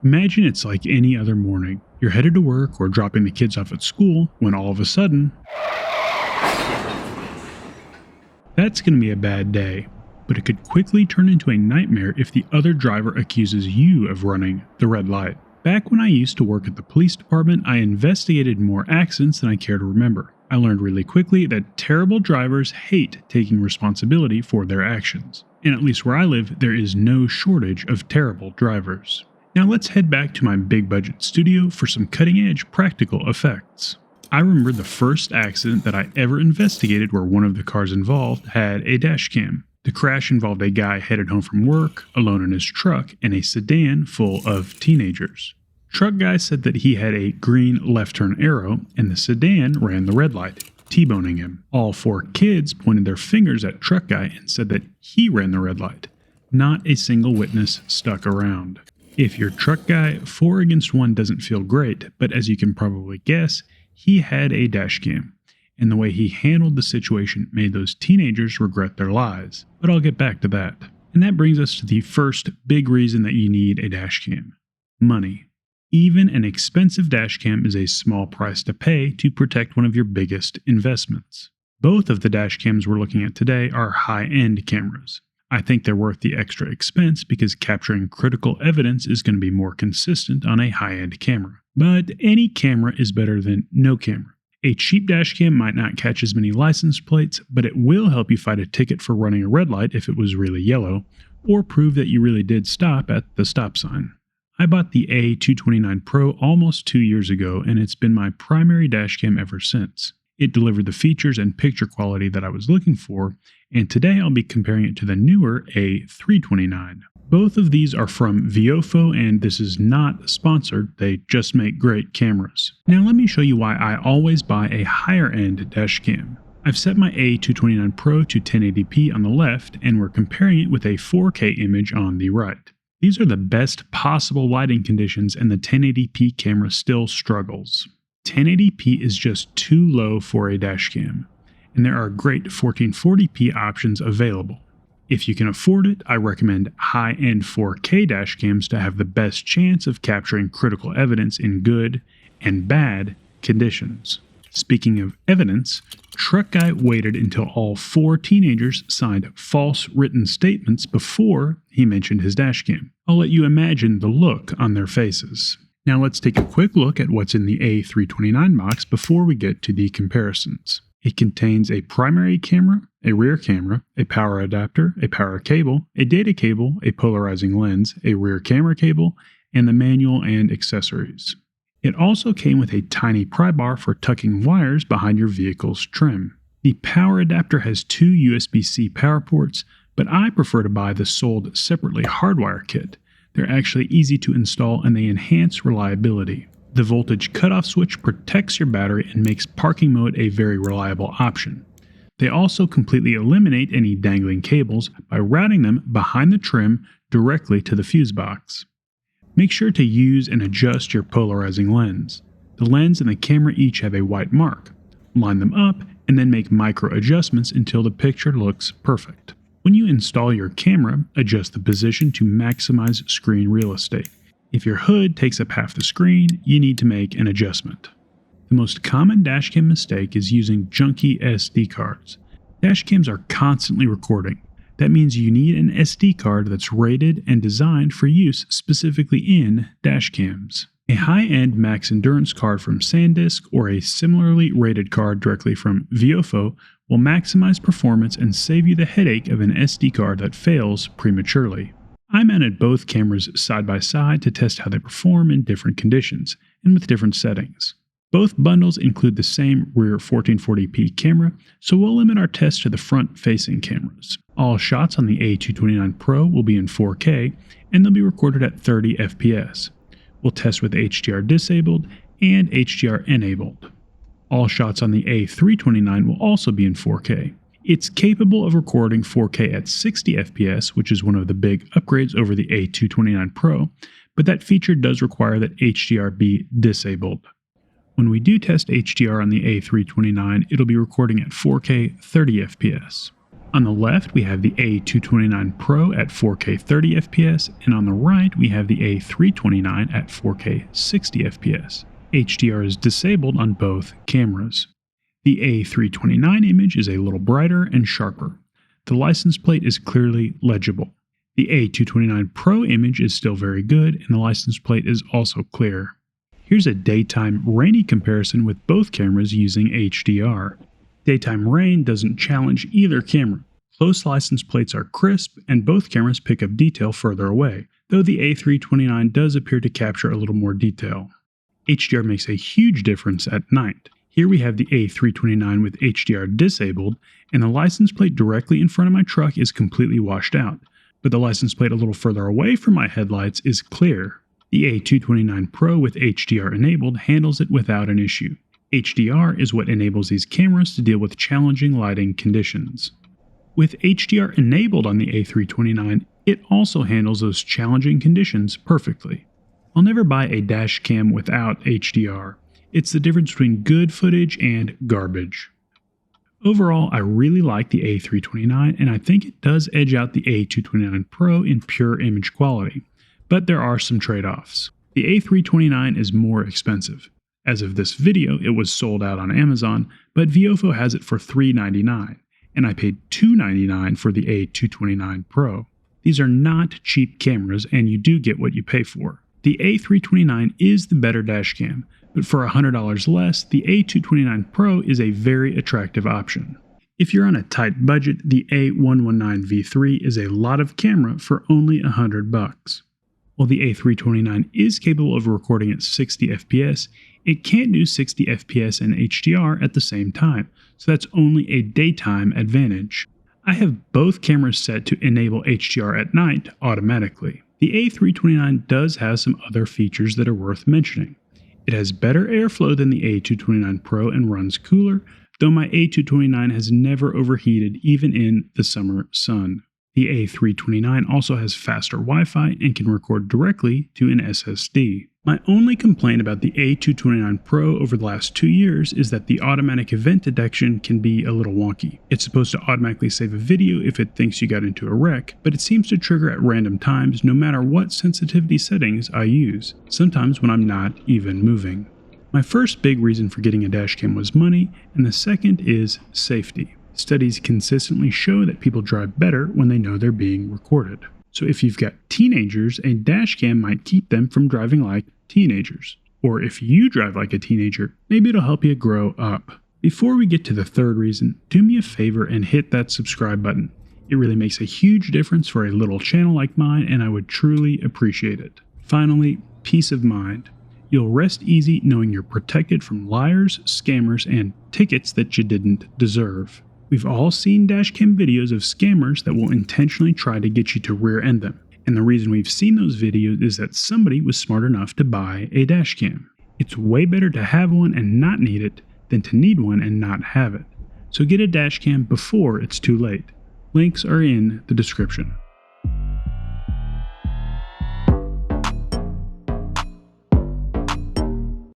Imagine it's like any other morning. You're headed to work or dropping the kids off at school when all of a sudden, that's going to be a bad day. But it could quickly turn into a nightmare if the other driver accuses you of running the red light. Back when I used to work at the police department, I investigated more accidents than I care to remember. I learned really quickly that terrible drivers hate taking responsibility for their actions. And at least where I live, there is no shortage of terrible drivers. Now let's head back to my big budget studio for some cutting edge practical effects. I remember the first accident that I ever investigated where one of the cars involved had a dash cam. The crash involved a guy headed home from work, alone in his truck, in a sedan full of teenagers. Truck guy said that he had a green left turn arrow and the sedan ran the red light, T-boning him. All four kids pointed their fingers at truck guy and said that he ran the red light. Not a single witness stuck around. If you're truck guy, 4 against 1 doesn't feel great, but as you can probably guess, he had a dash cam, and the way he handled the situation made those teenagers regret their lives. But I'll get back to that. And that brings us to the first big reason that you need a dash cam: money. Even an expensive dash cam is a small price to pay to protect one of your biggest investments. Both of the dash cams we're looking at today are high-end cameras. I think they're worth the extra expense because capturing critical evidence is going to be more consistent on a high-end camera. But any camera is better than no camera. A cheap dash cam might not catch as many license plates, but it will help you fight a ticket for running a red light if it was really yellow, or prove that you really did stop at the stop sign. I bought the A229 Pro almost 2 years ago, and it's been my primary dash cam ever since. It delivered the features and picture quality that I was looking for, and today I'll be comparing it to the newer A329. Both of these are from Viofo, and this is not sponsored, they just make great cameras. Now let me show you why I always buy a higher end dash cam. I've set my A229 Pro to 1080p on the left, and we're comparing it with a 4K image on the right. These are the best possible lighting conditions, and the 1080p camera still struggles. 1080p is just too low for a dash cam, and there are great 1440p options available. If you can afford it, I recommend high-end 4K dash cams to have the best chance of capturing critical evidence in good and bad conditions. Speaking of evidence, truck guy waited until all 4 teenagers signed false written statements before he mentioned his dash cam. I'll let you imagine the look on their faces. Now let's take a quick look at what's in the A329 box before we get to the comparisons. It contains a primary camera, a rear camera, a power adapter, a power cable, a data cable, a polarizing lens, a rear camera cable, and the manual and accessories. It also came with a tiny pry bar for tucking wires behind your vehicle's trim. The power adapter has 2 USB-C power ports, but I prefer to buy the sold separately hardwire kit. They're actually easy to install and they enhance reliability. The voltage cutoff switch protects your battery and makes parking mode a very reliable option. They also completely eliminate any dangling cables by routing them behind the trim directly to the fuse box. Make sure to use and adjust your polarizing lens. The lens and the camera each have a white mark. Line them up and then make micro adjustments until the picture looks perfect. When you install your camera, adjust the position to maximize screen real estate. If your hood takes up half the screen, you need to make an adjustment. The most common dashcam mistake is using junky SD cards. Dashcams are constantly recording. That means you need an SD card that's rated and designed for use specifically in dashcams. A high-end max endurance card from SanDisk or a similarly rated card directly from Viofo will maximize performance and save you the headache of an SD card that fails prematurely. I mounted both cameras side by side to test how they perform in different conditions and with different settings. Both bundles include the same rear 1440p camera, so we'll limit our test to the front-facing cameras. All shots on the A229 Pro will be in 4K, and they'll be recorded at 30 FPS. We'll test with HDR disabled and HDR enabled. All shots on the A329 will also be in 4K. It's capable of recording 4K at 60 FPS, which is one of the big upgrades over the A229 Pro, but that feature does require that HDR be disabled. When we do test HDR on the A329, it'll be recording at 4K 30 FPS. On the left, we have the A229 Pro at 4K 30 FPS, and on the right, we have the A329 at 4K 60 FPS. HDR is disabled on both cameras. The A329 image is a little brighter and sharper. The license plate is clearly legible. The A229 Pro image is still very good, and the license plate is also clear. Here's a daytime rainy comparison with both cameras using HDR. Daytime rain doesn't challenge either camera. Close license plates are crisp, and both cameras pick up detail further away, though the A329 does appear to capture a little more detail. HDR makes a huge difference at night. Here we have the A329 with HDR disabled, and the license plate directly in front of my truck is completely washed out, but the license plate a little further away from my headlights is clear. The A229 Pro with HDR enabled handles it without an issue. HDR is what enables these cameras to deal with challenging lighting conditions. With HDR enabled on the A329, it also handles those challenging conditions perfectly. I'll never buy a dash cam without HDR. It's the difference between good footage and garbage. Overall, I really like the A329, and I think it does edge out the A229 Pro in pure image quality, but there are some trade-offs. The A329 is more expensive. As of this video, it was sold out on Amazon, but Viofo has it for $399, and I paid $299 for the A229 Pro. These are not cheap cameras, and you do get what you pay for. The A329 is the better dashcam, but for $100 less, the A229 Pro is a very attractive option. If you're on a tight budget, the A119 V3 is a lot of camera for only $100. While the A329 is capable of recording at 60 FPS, it can't do 60 FPS and HDR at the same time, so that's only a daytime advantage. I have both cameras set to enable HDR at night automatically. The A329 does have some other features that are worth mentioning. It has better airflow than the A229 Pro and runs cooler, though my A229 has never overheated even in the summer sun. The A329 also has faster Wi-Fi and can record directly to an SSD. My only complaint about the A229 Pro over the last 2 years is that the automatic event detection can be a little wonky. It's supposed to automatically save a video if it thinks you got into a wreck, but it seems to trigger at random times no matter what sensitivity settings I use, sometimes when I'm not even moving. My first big reason for getting a dashcam was money, and the second is safety. Studies consistently show that people drive better when they know they're being recorded. So if you've got teenagers, a dashcam might keep them from driving like teenagers. Or if you drive like a teenager, maybe it'll help you grow up. Before we get to the third reason, do me a favor and hit that subscribe button. It really makes a huge difference for a little channel like mine, and I would truly appreciate it. Finally, peace of mind. You'll rest easy knowing you're protected from liars, scammers, and tickets that you didn't deserve. We've all seen dashcam videos of scammers that will intentionally try to get you to rear-end them. And the reason we've seen those videos is that somebody was smart enough to buy a dashcam. It's way better to have one and not need it than to need one and not have it. So get a dashcam before it's too late. Links are in the description.